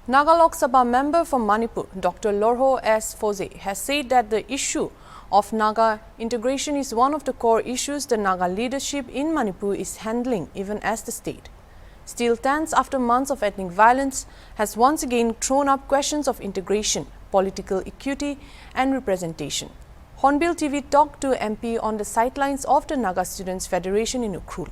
Naga Lok Sabha member from Manipur, Dr. Lorho S. Foze, has said that the issue of Naga integration is one of the core issues the Naga leadership in Manipur is handling, even as the state, still tense after months of ethnic violence, has once again thrown up questions of integration, political equity and representation. Hornbill TV talked to MP on the sidelines of the Naga Students' Federation in Ukhrul.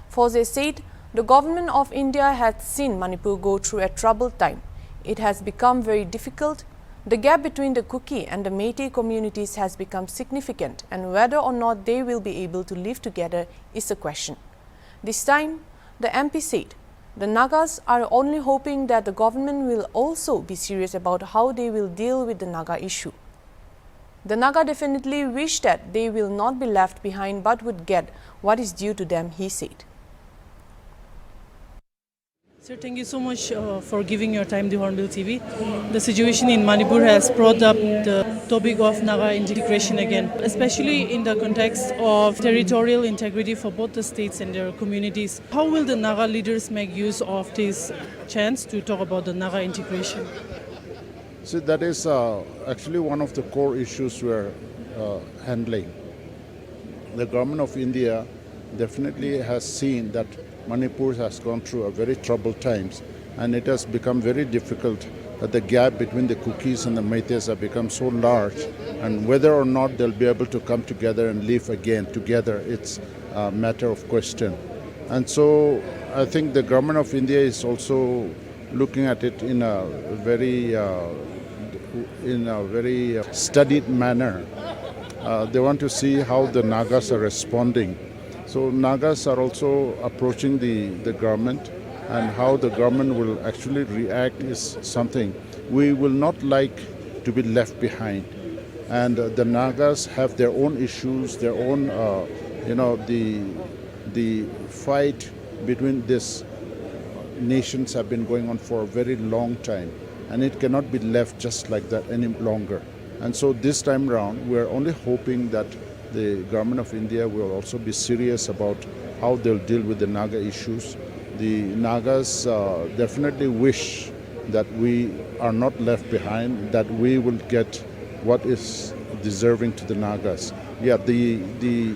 Foze said the government of India had seen Manipur go through a troubled time. It has become very difficult. The gap between the Kuki and the Meitei communities has become significant, and whether or not they will be able to live together is a question. This time, the MP said the Nagas are only hoping that the government will also be serious about how they will deal with the Naga issue. The Naga definitely wish that they will not be left behind but would get what is due to them, he said. Sir, thank you so much for giving your time to Hornbill TV. The situation in Manipur has brought up the topic of Naga integration again, especially in the context of territorial integrity for both the states and their communities. How will the Naga leaders make use of this chance to talk about the Naga integration? See, that is actually one of the core issues we're handling. The government of India definitely has seen that Manipur has gone through a very troubled times, and it has become very difficult that the gap between the Kukis and the Meiteis have become so large, and whether or not they'll be able to come together and live again together, it's a matter of question. And so I think the government of India is also looking at it in a very studied manner. They want to see how the Nagas are responding. So Nagas are also approaching the government, and how the government will actually react is something. We will not like to be left behind. And the Nagas have their own issues, their own, the fight between these nations have been going on for a very long time, and it cannot be left just like that any longer. And so this time around, we're only hoping that the government of India will also be serious about how they'll deal with the Naga issues. The Nagas definitely wish that we are not left behind, that we will get what is deserving to the Nagas. Yeah, the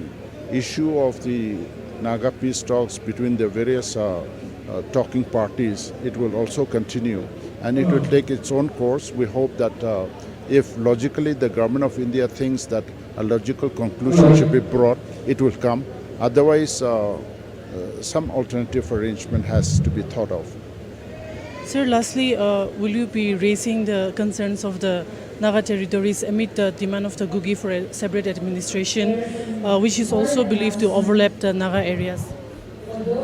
issue of the Naga peace talks between the various talking parties, it will also continue, and it will take its own course. We hope that if logically the government of India thinks that a logical conclusion should be brought, it will come. Otherwise, some alternative arrangement has to be thought of. Sir, lastly, will you be raising the concerns of the Naga territories amid the demand of the Kuki for a separate administration, which is also believed to overlap the Naga areas?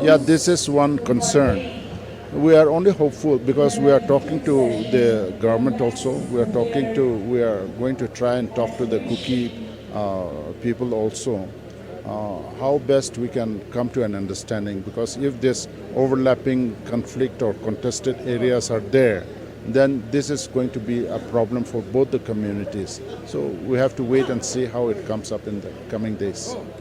Yeah, this is one concern. We are only hopeful because we are talking to the government also. We are going to try and talk to the Kuki people also, how best we can come to an understanding, because if this overlapping conflict or contested areas are there, then this is going to be a problem for both the communities. So we have to wait and see how it comes up in the coming days.